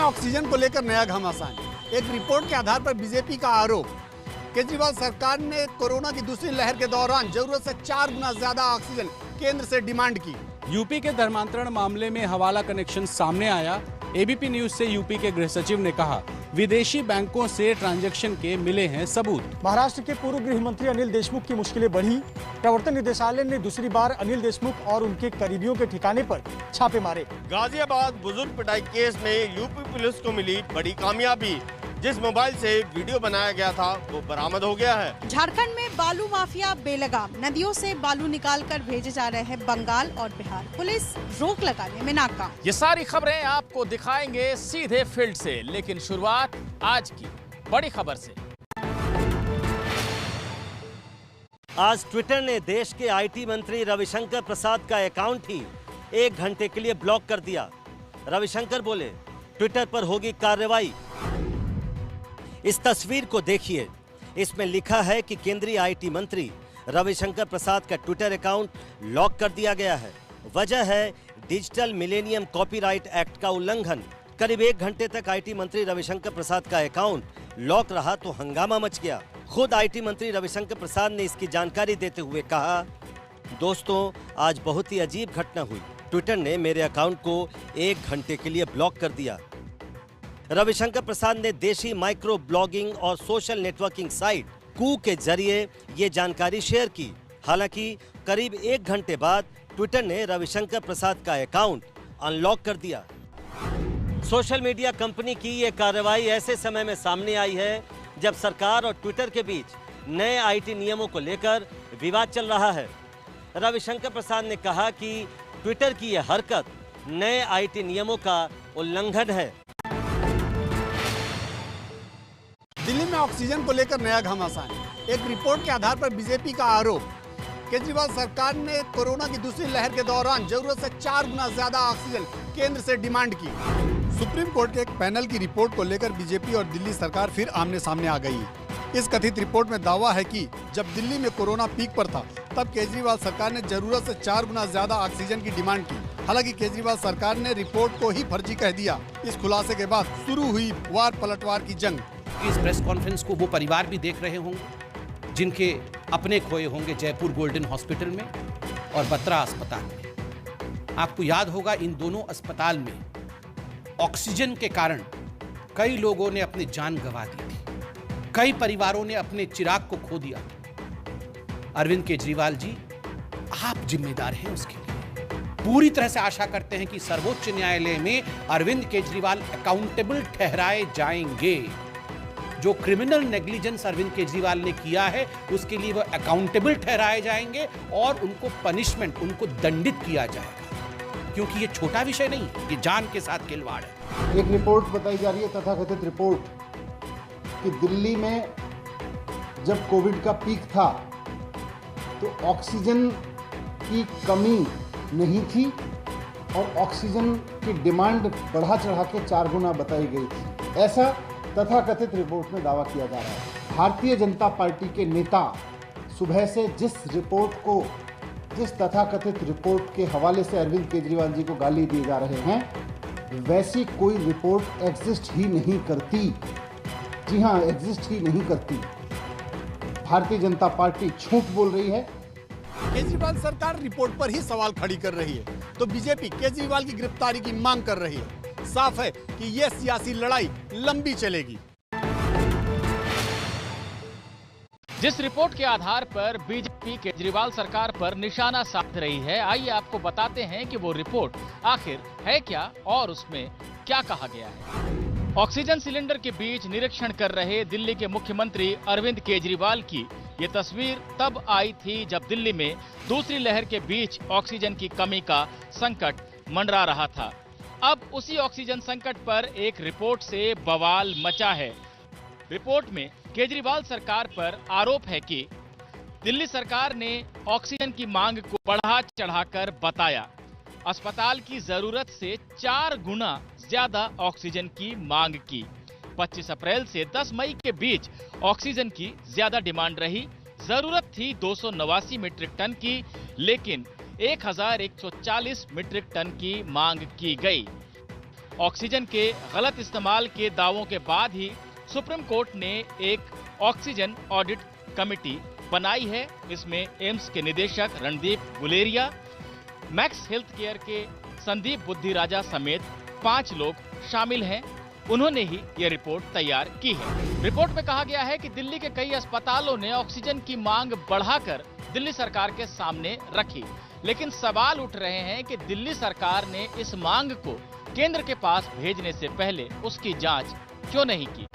में ऑक्सीजन को लेकर नया घमासान। एक रिपोर्ट के आधार पर बीजेपी का आरोप, केजरीवाल सरकार ने कोरोना की दूसरी लहर के दौरान जरूरत से 4 गुना ज्यादा ऑक्सीजन केंद्र से डिमांड की। यूपी के धर्मांतरण मामले में हवाला कनेक्शन सामने आया। एबीपी न्यूज से यूपी के गृह सचिव ने कहा, विदेशी बैंकों से ट्रांजैक्शन के मिले हैं सबूत। महाराष्ट्र के पूर्व गृह मंत्री अनिल देशमुख की मुश्किलें बढ़ी। प्रवर्तन निदेशालय ने दूसरी बार अनिल देशमुख और उनके करीबियों के ठिकाने पर छापे मारे। गाजियाबाद बुजुर्ग पिटाई केस में यूपी पुलिस को मिली बड़ी कामयाबी। जिस मोबाइल से वीडियो बनाया गया था वो बरामद हो गया है। झारखंड में बालू माफिया बेलगाम, नदियों से बालू निकालकर भेजे जा रहे हैं बंगाल और बिहार। पुलिस रोक लगाने में नाकाम। ये सारी खबरें आपको दिखाएंगे सीधे फील्ड से, लेकिन शुरुआत आज की बड़ी खबर से। आज ट्विटर ने देश के आईटी मंत्री रविशंकर प्रसाद का अकाउंट ही 1 घंटे के लिए ब्लॉक कर दिया। रविशंकर बोले, ट्विटर पर होगी कार्रवाई। इस तस्वीर को देखिए, इसमें लिखा है कि केंद्रीय आईटी मंत्री रविशंकर प्रसाद का ट्विटर अकाउंट लॉक कर दिया गया है। वजह है डिजिटल मिलेनियम कॉपीराइट एक्ट का उल्लंघन। करीब 1 घंटे तक आईटी मंत्री रविशंकर प्रसाद का अकाउंट लॉक रहा तो हंगामा मच गया। खुद आईटी मंत्री रविशंकर प्रसाद ने इसकी जानकारी देते हुए कहा, दोस्तों आज बहुत ही अजीब घटना हुई। ट्विटर ने मेरे अकाउंट को 1 घंटे के लिए ब्लॉक कर दिया। रविशंकर प्रसाद ने देशी माइक्रो ब्लॉगिंग और सोशल नेटवर्किंग साइट कू के जरिए ये जानकारी शेयर की। हालांकि करीब 1 घंटे बाद ट्विटर ने रविशंकर प्रसाद का अकाउंट अनलॉक कर दिया। सोशल मीडिया कंपनी की ये कार्रवाई ऐसे समय में सामने आई है जब सरकार और ट्विटर के बीच नए आईटी नियमों को लेकर विवाद चल रहा है। रविशंकर प्रसाद ने कहा कि ट्विटर की यह हरकत नए आईटी नियमों का उल्लंघन है। दिल्ली में ऑक्सीजन को लेकर नया घमासान। एक रिपोर्ट के आधार पर बीजेपी का आरोप, केजरीवाल सरकार ने कोरोना की दूसरी लहर के दौरान जरूरत से 4 गुना ज्यादा ऑक्सीजन केंद्र से डिमांड की। सुप्रीम कोर्ट के एक पैनल की रिपोर्ट को लेकर बीजेपी और दिल्ली सरकार फिर आमने सामने आ गई। इस कथित रिपोर्ट में दावा है कि जब दिल्ली में कोरोना पीक पर था तब केजरीवाल सरकार ने जरूरत से 4 गुना ज्यादा ऑक्सीजन की डिमांड की। हालांकि केजरीवाल सरकार ने रिपोर्ट को ही फर्जी कह दिया। इस खुलासे के बाद शुरू हुई वार पलटवार की जंग। इस प्रेस कॉन्फ्रेंस को वो परिवार भी देख रहे होंगे जिनके अपने खोए होंगे जयपुर गोल्डन हॉस्पिटल में और बत्रा अस्पताल में। आपको याद होगा, इन दोनों अस्पताल में ऑक्सीजन के कारण कई लोगों ने अपनी जान गंवा दी थी। कई परिवारों ने अपने चिराग को खो दिया। अरविंद केजरीवाल जी, आप जिम्मेदार हैं उसके लिए। पूरी तरह से आशा करते हैं कि सर्वोच्च न्यायालय में अरविंद केजरीवाल अकाउंटेबल ठहराए जाएंगे। जो क्रिमिनल नेग्लिजेंस अरविंद केजरीवाल ने किया है उसके लिए वो अकाउंटेबल ठहराए जाएंगे और उनको पनिशमेंट, उनको दंडित किया जाएगा, क्योंकि ये छोटा विषय नहीं है, ये जान के साथ खिलवाड़ है। एक रिपोर्ट बताई जा रही है, तथाकथित रिपोर्ट, कि दिल्ली में जब कोविड का पीक था तो ऑक्सीजन की कमी नहीं थी और ऑक्सीजन की डिमांड बढ़ा चढ़ा के 4 गुना बताई गई थी। ऐसा तथाकथित रिपोर्ट में दावा किया जा रहा है। भारतीय जनता पार्टी के नेता सुबह से जिस तथाकथित रिपोर्ट के हवाले से अरविंद केजरीवाल जी को गाली दिए जा रहे हैं, वैसी कोई रिपोर्ट एग्जिस्ट ही नहीं करती। जी हाँ, एग्जिस्ट ही नहीं करती। भारतीय जनता पार्टी झूठ बोल रही है। केजरीवाल सरकार रिपोर्ट पर ही सवाल खड़ी कर रही है तो बीजेपी केजरीवाल की गिरफ्तारी की मांग कर रही है। साफ है कि यह सियासी लड़ाई लंबी चलेगी। जिस रिपोर्ट के आधार पर बीजेपी केजरीवाल सरकार पर निशाना साध रही है, आइए आपको बताते हैं कि वो रिपोर्ट आखिर है क्या और उसमें क्या कहा गया है। ऑक्सीजन सिलेंडर के बीच निरीक्षण कर रहे दिल्ली के मुख्यमंत्री अरविंद केजरीवाल की ये तस्वीर तब आई थी जब दिल्ली में दूसरी लहर के बीच ऑक्सीजन की कमी का संकट मंडरा रहा था। अब उसी ऑक्सीजन संकट पर एक रिपोर्ट से बवाल मचा है। रिपोर्ट में केजरीवाल सरकार पर आरोप है कि दिल्ली सरकार ने ऑक्सीजन की मांग को बढ़ा चढ़ाकर बताया। अस्पताल की जरूरत से 4 गुना ज्यादा ऑक्सीजन की मांग की। 25 अप्रैल से 10 मई के बीच ऑक्सीजन की ज्यादा डिमांड रही। जरूरत थी 289 मीट्रिक टन की, लेकिन 1140 मीट्रिक टन की मांग की गई। ऑक्सीजन के गलत इस्तेमाल के दावों के बाद ही सुप्रीम कोर्ट ने एक ऑक्सीजन ऑडिट कमेटी बनाई है। इसमें एम्स के निदेशक Randeep Guleria, max health care के संदीप बुद्धिराजा समेत 5 लोग शामिल हैं। उन्होंने ही ये रिपोर्ट तैयार की है। रिपोर्ट में कहा गया है कि दिल्ली के कई अस्पतालों ने ऑक्सीजन की मांग बढ़ाकर दिल्ली सरकार के सामने रखी, लेकिन सवाल उठ रहे हैं कि दिल्ली सरकार ने इस मांग को केंद्र के पास भेजने से पहले उसकी जांच क्यों नहीं की।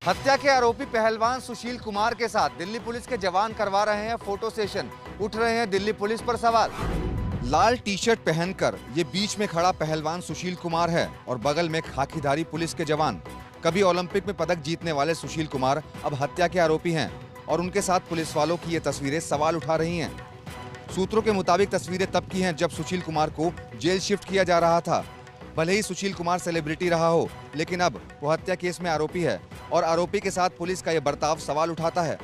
हत्या के आरोपी पहलवान सुशील कुमार के साथ दिल्ली पुलिस के जवान करवा रहे हैं फोटो सेशन। उठ रहे हैं दिल्ली पुलिस पर सवाल। लाल टी शर्ट पहनकर ये बीच में खड़ा पहलवान सुशील कुमार है और बगल में खाकीधारी पुलिस के जवान। कभी ओलंपिक में पदक जीतने वाले सुशील कुमार अब हत्या के आरोपी हैं और उनके साथ पुलिस वालों की ये तस्वीरें सवाल उठा रही हैं। सूत्रों के मुताबिक तस्वीरें तब की हैं जब सुशील कुमार को जेल शिफ्ट किया जा रहा था। भले ही सुशील कुमार सेलिब्रिटी रहा हो, लेकिन अब वो हत्या केस में आरोपी है और आरोपी के साथ पुलिस का ये बर्ताव सवाल उठाता है।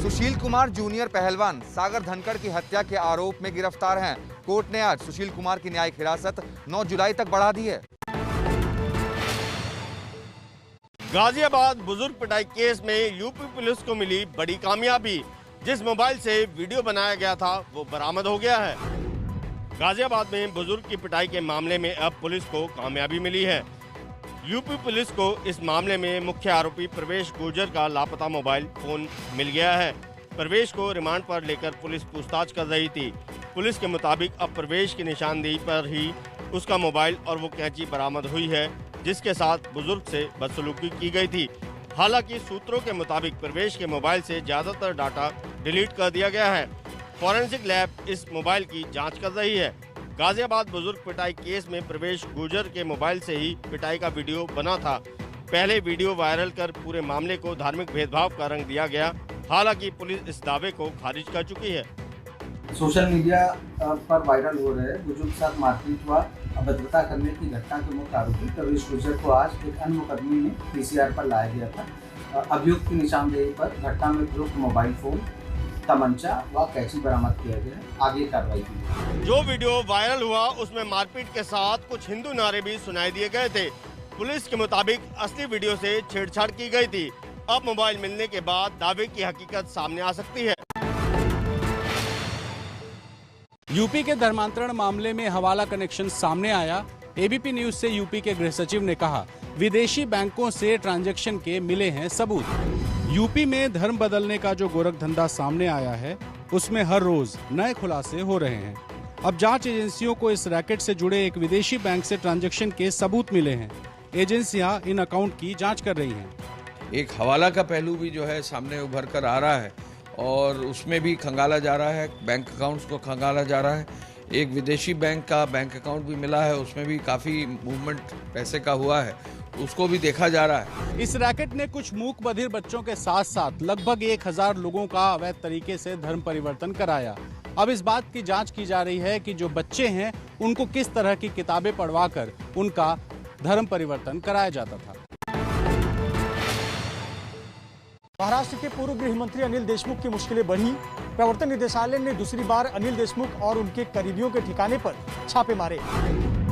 सुशील कुमार जूनियर पहलवान सागर धनखड़ की हत्या के आरोप में गिरफ्तार हैं। कोर्ट ने आज सुशील कुमार की न्यायिक हिरासत 9 जुलाई तक बढ़ा दी है। गाजियाबाद बुजुर्ग पिटाई केस में यूपी पुलिस को मिली बड़ी कामयाबी। जिस मोबाइल से वीडियो बनाया गया था वो बरामद हो गया है। गाजियाबाद में बुजुर्ग की पिटाई के मामले में अब पुलिस को कामयाबी मिली है। यूपी पुलिस को इस मामले में मुख्य आरोपी प्रवेश गुर्जर का लापता मोबाइल फोन मिल गया है। प्रवेश को रिमांड पर लेकर पुलिस पूछताछ कर रही थी। पुलिस के मुताबिक अब प्रवेश की निशानदेही पर ही उसका मोबाइल और वो कैंची बरामद हुई है जिसके साथ बुजुर्ग से बदसलूकी की गई थी। हालांकि सूत्रों के मुताबिक प्रवेश के मोबाइल से ज्यादातर डाटा डिलीट कर दिया गया है। फॉरेंसिक लैब इस मोबाइल की जांच कर रही है। गाजियाबाद बुजुर्ग पिटाई केस में प्रवेश गुर्जर के मोबाइल से ही पिटाई का वीडियो बना था। पहले वीडियो वायरल कर पूरे मामले को धार्मिक भेदभाव का रंग दिया गया। हालांकि पुलिस इस दावे को खारिज कर चुकी है। सोशल मीडिया पर वायरल हो रहे बुजुर्ग के साथ मारपीट व अभद्रता करने की घटना के मुख्य आरोपी प्रवेश गुर्जर को आज एक अन्य मुकदमे में पीसीआर पर लाया गया था। अभियुक्त की निशानदेही पर घटना में प्रयुक्त मोबाइल फोन, तमंचा व कैंची बरामद किया गया। आगे कार्रवाई की। जो वीडियो वायरल हुआ उसमें मारपीट के साथ कुछ हिंदू नारे भी सुनाई दिए गए थे। पुलिस के मुताबिक असली वीडियो से छेड़छाड़ की गई थी। अब मोबाइल मिलने के बाद दावे की हकीकत सामने आ सकती है। यूपी के धर्मांतरण मामले में हवाला कनेक्शन सामने आया। एबीपी न्यूज से यूपी के गृह सचिव ने कहा, विदेशी बैंकों से ट्रांजैक्शन के मिले हैं सबूत। यूपी में धर्म बदलने का जो गोरख धंधा सामने आया है उसमें हर रोज नए खुलासे हो रहे हैं। अब जांच एजेंसियों को इस रैकेट से जुड़े एक विदेशी बैंक से ट्रांजैक्शन के सबूत मिले हैं। एजेंसियां इन अकाउंट की जांच कर रही हैं। एक हवाला का पहलू भी जो है सामने उभर कर आ रहा है और उसमें भी खंगाला जा रहा है, बैंक अकाउंट्स को खंगाला जा रहा है। एक विदेशी बैंक का बैंक अकाउंट भी मिला है, उसमें भी काफ़ी मूवमेंट पैसे का हुआ है, उसको भी देखा जा रहा है। इस रैकेट ने कुछ मूक बधिर बच्चों के साथ साथ लगभग 1000 लोगों का अवैध तरीके से धर्म परिवर्तन कराया। अब इस बात की जांच की जा रही है कि जो बच्चे हैं उनको किस तरह की किताबें पढ़वाकर उनका धर्म परिवर्तन कराया जाता था। महाराष्ट्र के पूर्व गृह मंत्री अनिल देशमुख की मुश्किलें बढ़ी। प्रवर्तन निदेशालय ने दूसरी बार अनिल देशमुख और उनके करीबियों के ठिकाने पर छापे मारे।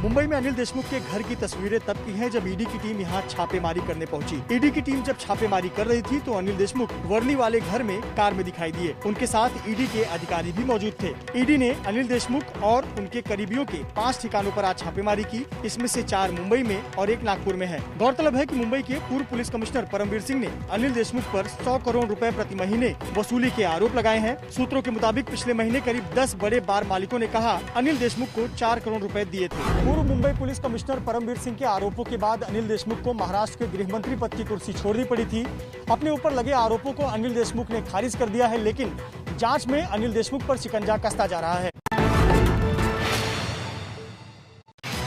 मुंबई में अनिल देशमुख के घर की तस्वीरें तब की हैं जब ईडी की टीम यहां छापेमारी करने पहुंची। ईडी की टीम जब छापेमारी कर रही थी तो अनिल देशमुख वर्ली वाले घर में कार में दिखाई दिए। उनके साथ ईडी के अधिकारी भी मौजूद थे। ईडी ने अनिल देशमुख और उनके करीबियों के 5 ठिकानों पर आज छापेमारी की। इसमें से 4 मुंबई में और 1 नागपुर में है। गौरतलब है कि मुंबई के पूर्व पुलिस कमिश्नर परमवीर सिंह ने अनिल देशमुख पर 100 करोड़ रुपए प्रति महीने वसूली के आरोप लगाए हैं। सूत्रों के मुताबिक पिछले महीने करीब 10 बड़े बार मालिकों ने कहा अनिल देशमुख को 4 करोड़ रुपए दिए थे। पूर्व मुंबई पुलिस कमिश्नर परमवीर सिंह के आरोपों के बाद अनिल देशमुख को महाराष्ट्र के गृह मंत्री पद की कुर्सी छोड़नी पड़ी थी। अपने ऊपर लगे आरोपों को अनिल देशमुख ने खारिज कर दिया है, लेकिन जांच में अनिल देशमुख पर शिकंजा कसता जा रहा है।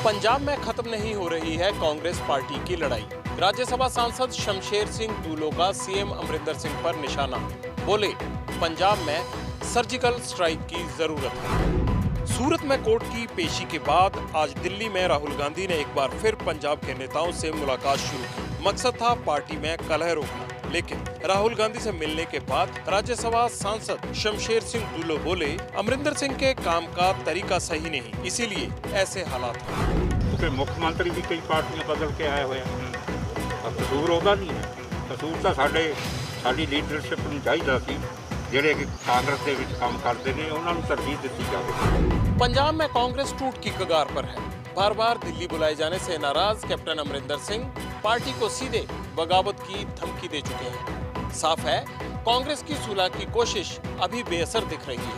पंजाब में खत्म नहीं हो रही है कांग्रेस पार्टी की लड़ाई। राज्यसभा सांसद शमशेर सिंह दूलो का सीएम अमरिंदर सिंह पर निशाना। बोले, पंजाब में सर्जिकल स्ट्राइक की जरूरत है। सूरत में कोर्ट की पेशी के बाद आज दिल्ली में राहुल गांधी ने एक बार फिर पंजाब के नेताओं से मुलाकात शुरू की। मकसद था पार्टी में कलह रोकना। लेकिन राहुल गांधी से मिलने के बाद राज्यसभा सांसद शमशेर सिंह दूलो बोले अमरिंदर सिंह के काम का तरीका सही नहीं, इसीलिए ऐसे हालात हैं। तो मुख्यमंत्री भी कई पार्टियां बदल के आए हुए हैं, अब कसूर होगा नहीं है। कसूर तो साडी लीडरशिप ਨੂੰ ਚਾਹੀਦਾ ਸੀ, ਜਿਹੜੇ ਕਿ ਕਾਂਗਰਸ ਦੇ ਵਿੱਚ ਕੰਮ ਕਰਦੇ ਨੇ ਉਹਨਾਂ ਨੂੰ ਤਰਜੀਹ ਦਿੱਤੀ ਜਾਵੇ। पंजाब में कांग्रेस टूट की कगार पर है। बार बार दिल्ली बुलाए जाने से नाराज कैप्टन अमरिंदर सिंह पार्टी को सीधे बगावत की धमकी दे चुके हैं। साफ है कांग्रेस की सुलह की कोशिश अभी बेअसर दिख रही है।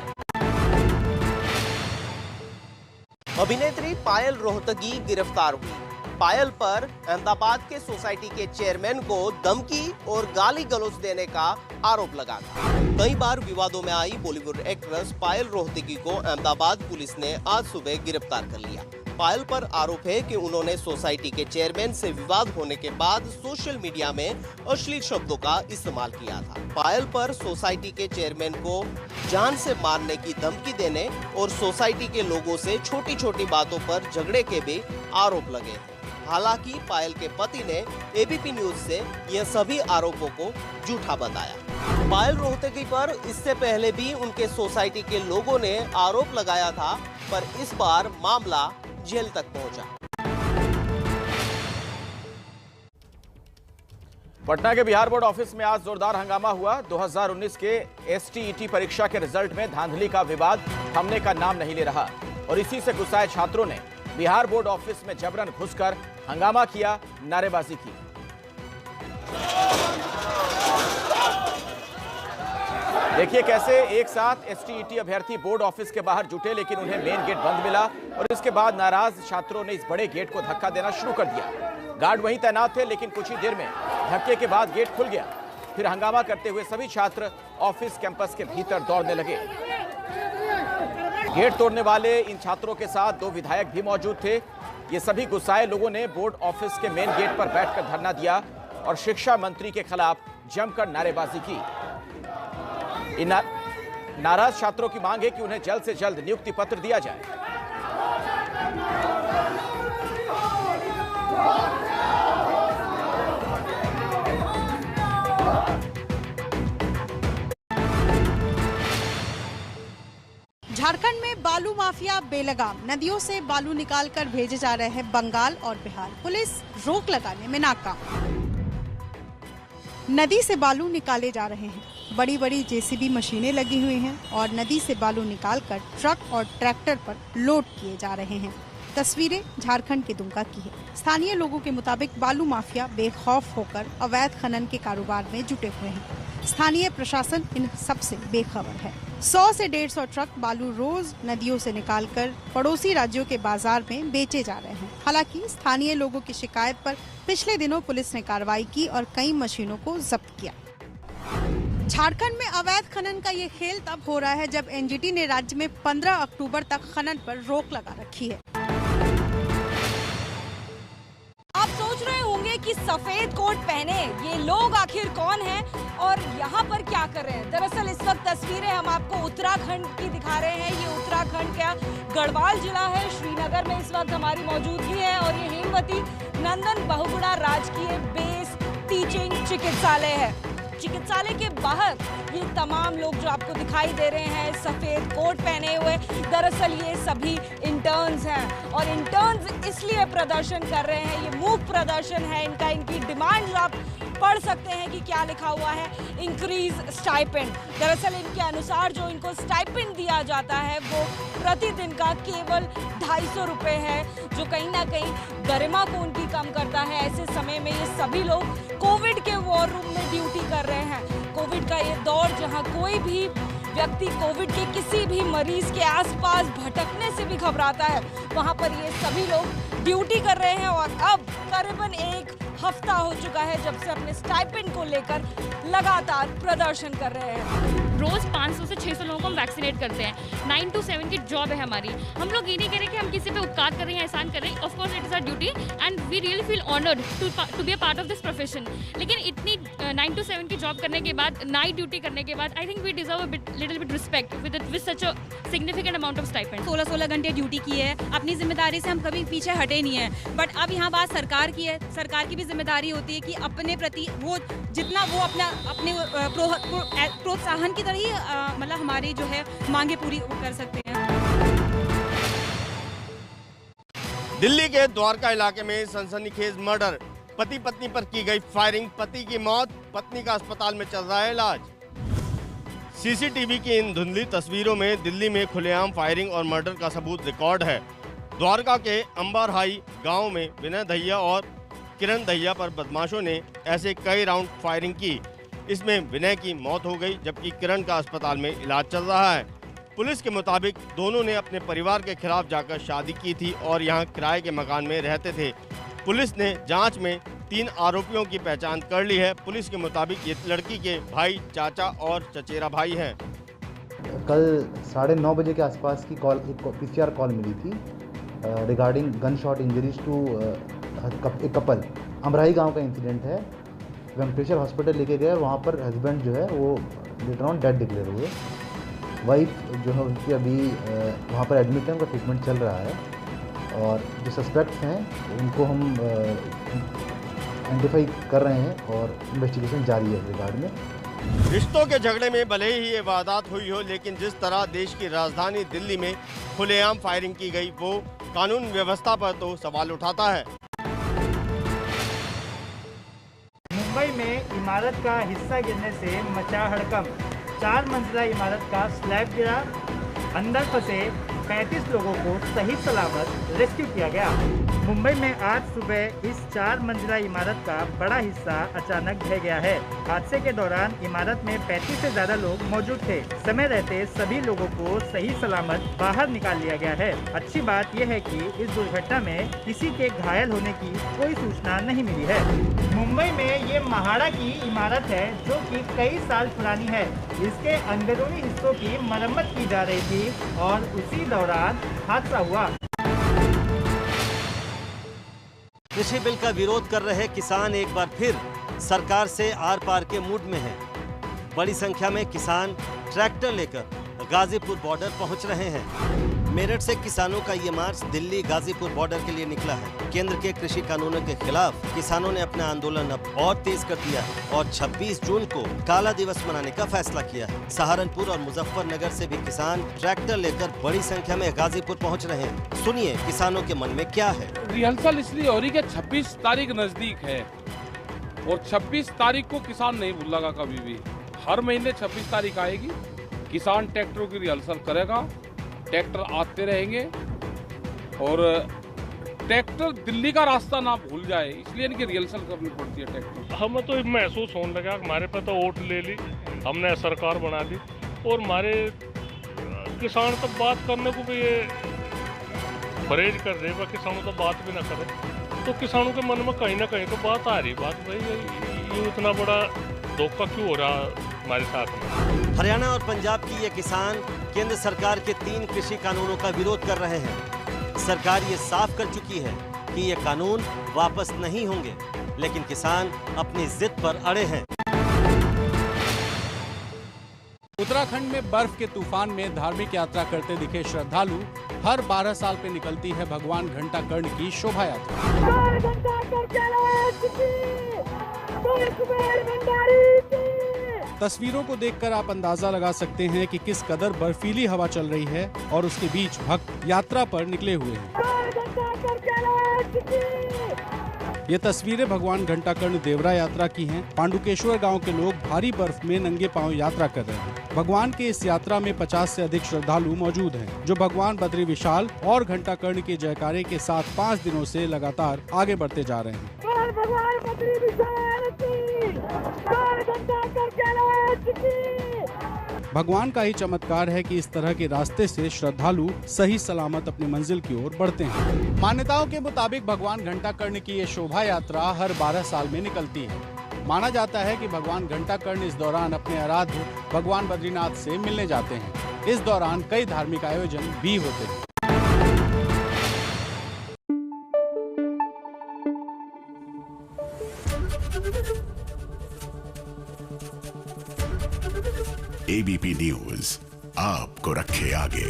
अभिनेत्री पायल रोहतगी गिरफ्तार हुई। पायल पर अहमदाबाद के सोसाइटी के चेयरमैन को धमकी और गाली गलौज देने का आरोप लगा था। कई बार विवादों में आई बॉलीवुड एक्ट्रेस पायल रोहतगी को अहमदाबाद पुलिस ने आज सुबह गिरफ्तार कर लिया। पायल पर आरोप है कि उन्होंने सोसाइटी के चेयरमैन से विवाद होने के बाद सोशल मीडिया में अश्लील शब्दों का इस्तेमाल किया था। पायल पर सोसाइटी के चेयरमैन को जान से मारने की धमकी देने और सोसाइटी के लोगों से छोटी छोटी बातों पर झगड़े के भी आरोप लगे। हालांकि पायल के पति ने एबीपी न्यूज से यह सभी आरोपों को झूठा बताया। पायल रोहतगी पर इससे पहले भी उनके सोसाइटी के लोगों ने आरोप लगाया था, पर इस बार मामला जेल तक पहुंचा। पटना के बिहार बोर्ड ऑफिस में आज जोरदार हंगामा हुआ। 2019 के एसटीईटी परीक्षा के रिजल्ट में धांधली का विवाद थमने का नाम नहीं ले रहा और इसी से गुस्साए छात्रों ने बिहार बोर्ड ऑफिस में जबरन घुसकर हंगामा किया, नारेबाजी की। देखिए कैसे एक साथ एसटीईटी अभ्यर्थी बोर्ड ऑफिस के बाहर जुटे, लेकिन उन्हें मेन गेट बंद मिला और इसके बाद नाराज छात्रों ने इस बड़े गेट को धक्का देना शुरू कर दिया। गार्ड वहीं तैनात थे, लेकिन कुछ ही देर में धक्के के बाद गेट खुल गया। फिर हंगामा करते हुए सभी छात्र ऑफिस कैंपस के भीतर दौड़ने लगे। गेट तोड़ने वाले इन छात्रों के साथ 2 विधायक भी मौजूद थे। ये सभी गुस्साए लोगों ने बोर्ड ऑफिस के मेन गेट पर बैठकर धरना दिया और शिक्षा मंत्री के खिलाफ जमकर नारेबाजी की। इन नाराज छात्रों की मांग है कि उन्हें जल्द से जल्द नियुक्ति पत्र दिया जाए। झारखंड में बालू माफिया बेलगाम, नदियों से बालू निकालकर भेजे जा रहे हैं बंगाल और बिहार। पुलिस रोक लगाने में नाकाम। नदी से बालू निकाले जा रहे हैं। बड़ी बड़ी जेसीबी मशीनें लगी हुई हैं और नदी से बालू निकालकर ट्रक और ट्रैक्टर पर लोड किए जा रहे हैं। तस्वीरें झारखंड के दुमका की है। स्थानीय लोगों के मुताबिक बालू माफिया बेखौफ होकर अवैध खनन के कारोबार में जुटे हुए हैं। स्थानीय प्रशासन इन सबसे बेखबर है। 100 से 150 ट्रक बालू रोज नदियों से निकालकर पड़ोसी राज्यों के बाजार में बेचे जा रहे हैं। हालांकि स्थानीय लोगों की शिकायत पर पिछले दिनों पुलिस ने कार्रवाई की और कई मशीनों को जब्त किया। झारखंड में अवैध खनन का ये खेल तब हो रहा है जब एनजीटी ने राज्य में 15 अक्टूबर तक खनन पर रोक लगा रखी है। आप सोच रहे होंगे कि सफेद कोट पहने ये लोग आखिर कौन हैं और यहाँ पर क्या कर रहे हैं। दरअसल इस वक्त तस्वीरें हम आपको उत्तराखंड की दिखा रहे हैं। ये उत्तराखंड का गढ़वाल जिला है। श्रीनगर में इस वक्त हमारी मौजूदगी है और ये हेमवती नंदन बहुगुणा राजकीय बेस टीचिंग चिकित्सालय है। चिकित्सालय के बाहर ये तमाम लोग जो आपको दिखाई दे रहे हैं सफेद कोट पहने हुए, दरअसल ये सभी इंटर्न्स हैं और इंटर्न्स इसलिए प्रदर्शन कर रहे हैं। ये मूक प्रदर्शन है इनका। इनकी डिमांड्स आप पढ़ सकते हैं कि क्या लिखा हुआ है, इंक्रीज स्टाइपेंड। दरअसल इनके अनुसार जो इनको स्टाइपेंड दिया जाता है वो प्रतिदिन का केवल 250 रुपये है, जो कहीं ना कहीं गरिमा को उनकी कम करता है। ऐसे समय में ये सभी लोग कोविड के वॉर रूम में ड्यूटी कर रहे हैं। कोविड का ये दौर जहां कोई भी व्यक्ति कोविड के किसी भी मरीज के आसपास भटकने से भी घबराता है, वहां पर ये सभी लोग ड्यूटी कर रहे हैं और अब करीबन 1 हफ्ता हो चुका है जब से अपने स्टाइपेंड को लेकर लगातार प्रदर्शन कर रहे हैं। रोज 500 से 600 लोगों को हम वैक्सीनेट करते हैं। 9 to 7 की जॉब है हमारी। हम लोग ये नहीं कह रहे कि हम किसी पे उपकार कर रहे हैं, एहसान कर रहे हैं। Of course it is our duty and we really feel honoured to be a part of this profession. लेकिन इतनी 9 to 7 की जॉब करने के बाद, नाइट ड्यूटी करने के बाद, I think we deserve little bit respect with such a significant amount of stipend. 16-16 घंटे ड्यूटी की है, अपनी जिम्मेदारी से हम कभी पीछे हटे नहीं है। बट अब यहाँ बात सरकार की है, सरकार की भी जिम्मेदारी होती है कि अपने प्रति वो जितना वो अपने प्रोत्साहन की तरह ही मतलब हमारी जो है मांगे पूरी कर सकते हैं। दिल्ली के द्वारका इलाके में सनसनीखेज मर्डर, पति पत्नी पर की गई फायरिंग, पति की मौत, पत्नी का अस्पताल में चल रहा है इलाज। सीसीटीवी की इन धुंधली तस्वीरों में दिल्ली में खुलेआम फायरिंग और मर्डर का सबूत रिकॉर्ड है। द्वारका के अंबारहाई गांव में विनय दहिया और किरण दहिया पर बदमाशों ने ऐसे कई राउंड फायरिंग की। इसमें विनय की मौत हो गई जबकि किरण का अस्पताल में इलाज चल रहा है। पुलिस के मुताबिक दोनों ने अपने परिवार के खिलाफ जाकर शादी की थी और यहां किराए के मकान में रहते थे। पुलिस ने जांच में 3 आरोपियों की पहचान कर ली है। पुलिस के मुताबिक ये लड़की के भाई, चाचा और चचेरा भाई हैं। कल 9:30 बजे के आसपास की कॉल, एक PCR कॉल मिली थी regarding gun shot injuries to एक कपल। अमराही गांव का इंसिडेंट है। वेंकटेश्वर हॉस्पिटल लेके गए, वहाँ पर हस्बैंड जो है वो लेटर ऑन डेड डिक्लेयर हुए। वाइफ जो है उनकी अभी वहाँ पर एडमिट है, उनका ट्रीटमेंट चल रहा है और जो सस्पेक्ट्स हैं उनको हम आइडेंटिफाई कर रहे हैं और इन्वेस्टिगेशन जारी है इस रिगार्ड में। रिश्तों के झगड़े में भले ही ये वारदात हुई हो, लेकिन जिस तरह देश की राजधानी दिल्ली में खुलेआम फायरिंग की गई वो कानून व्यवस्था पर तो सवाल उठाता है। मुंबई में इमारत का हिस्सा गिरने से मचा हड़कंप। 4 मंजिला इमारत का स्लैब गिरा, अंदर फंसे 35 लोगों को सही सलामत रेस्क्यू किया गया। मुंबई में आज सुबह इस 4 मंजिला इमारत का बड़ा हिस्सा अचानक ढह गया है। हादसे के दौरान इमारत में 35 से ज्यादा लोग मौजूद थे। समय रहते सभी लोगों को सही सलामत बाहर निकाल लिया गया है। अच्छी बात यह है कि इस दुर्घटना में किसी के घायल होने की कोई सूचना नहीं मिली है। मुंबई में ये महाड़ा की इमारत है जो कि कई साल पुरानी है। इसके अंदरूनी हिस्सों की मरम्मत की जा रही थी और उसी दौरान हादसा हुआ। कृषि बिल का विरोध कर रहे किसान एक बार फिर सरकार से आर पार के मूड में हैं। बड़ी संख्या में किसान ट्रैक्टर लेकर गाजीपुर बॉर्डर पहुंच रहे हैं। मेरठ से किसानों का ये मार्च दिल्ली गाजीपुर बॉर्डर के लिए निकला है। केंद्र के कृषि कानूनों के खिलाफ किसानों ने अपना आंदोलन अब और तेज कर दिया है और 26 जून को काला दिवस मनाने का फैसला किया है। सहारनपुर और मुजफ्फरनगर से भी किसान ट्रैक्टर लेकर बड़ी संख्या में गाजीपुर पहुँच रहे हैं। सुनिए किसानों के मन में क्या है। रिहर्सल इसलिए हो रही है 26 तारीख नजदीक है और 26 तारीख को किसान नहीं भूलेगा कभी भी। हर महीने 26 तारीख आएगी, किसान ट्रैक्टरों की रिहर्सल करेगा, ट्रैक्टर आते रहेंगे और ट्रैक्टर दिल्ली का रास्ता ना भूल जाए, इसलिए इनकी रिहर्सल करनी पड़ती है ट्रैक्टर। हमें तो महसूस होने लगा हमारे पे तो वोट ले ली, हमने सरकार बना दी और हमारे किसान तो बात करने को भी ये परहेज कर रहे, किसानों तो बात भी ना करे, तो किसानों के मन में कहीं ना कहीं तो बात आ रही, बात भाई ये इतना बड़ा धोखा क्यों हो रहा हमारे साथ में। हरियाणा और पंजाब की ये किसान केंद्र सरकार के 3 कृषि कानूनों का विरोध कर रहे हैं। सरकार ये साफ कर चुकी है कि ये कानून वापस नहीं होंगे, लेकिन किसान अपनी जिद पर अड़े हैं। उत्तराखंड में बर्फ के तूफान में धार्मिक यात्रा करते दिखे श्रद्धालु। हर 12 साल पे निकलती है भगवान घंटाकर्ण की शोभा यात्रा। तस्वीरों को देखकर आप अंदाजा लगा सकते हैं कि किस कदर बर्फीली हवा चल रही है और उसके बीच भक्त यात्रा पर निकले हुए हैं। ये तस्वीरें भगवान घंटाकर्ण देवरा यात्रा की हैं। पांडुकेश्वर गांव के लोग भारी बर्फ में नंगे पांव यात्रा कर रहे हैं। भगवान के इस यात्रा में 50 से अधिक श्रद्धालु मौजूद हैं, जो भगवान बद्री विशाल और घंटाकर्ण के जयकारे के साथ 5 दिनों से लगातार आगे बढ़ते जा रहे हैं। भगवान का ही चमत्कार है कि इस तरह के रास्ते से श्रद्धालु सही सलामत अपनी मंजिल की ओर बढ़ते हैं। मान्यताओं के मुताबिक भगवान घंटाकर्ण की ये शोभा यात्रा हर 12 साल में निकलती है। माना जाता है कि भगवान घंटाकर्ण इस दौरान अपने आराध्य भगवान बद्रीनाथ से मिलने जाते हैं। इस दौरान कई धार्मिक आयोजन भी होते हैं। एबीपी न्यूज आपको रखे आगे।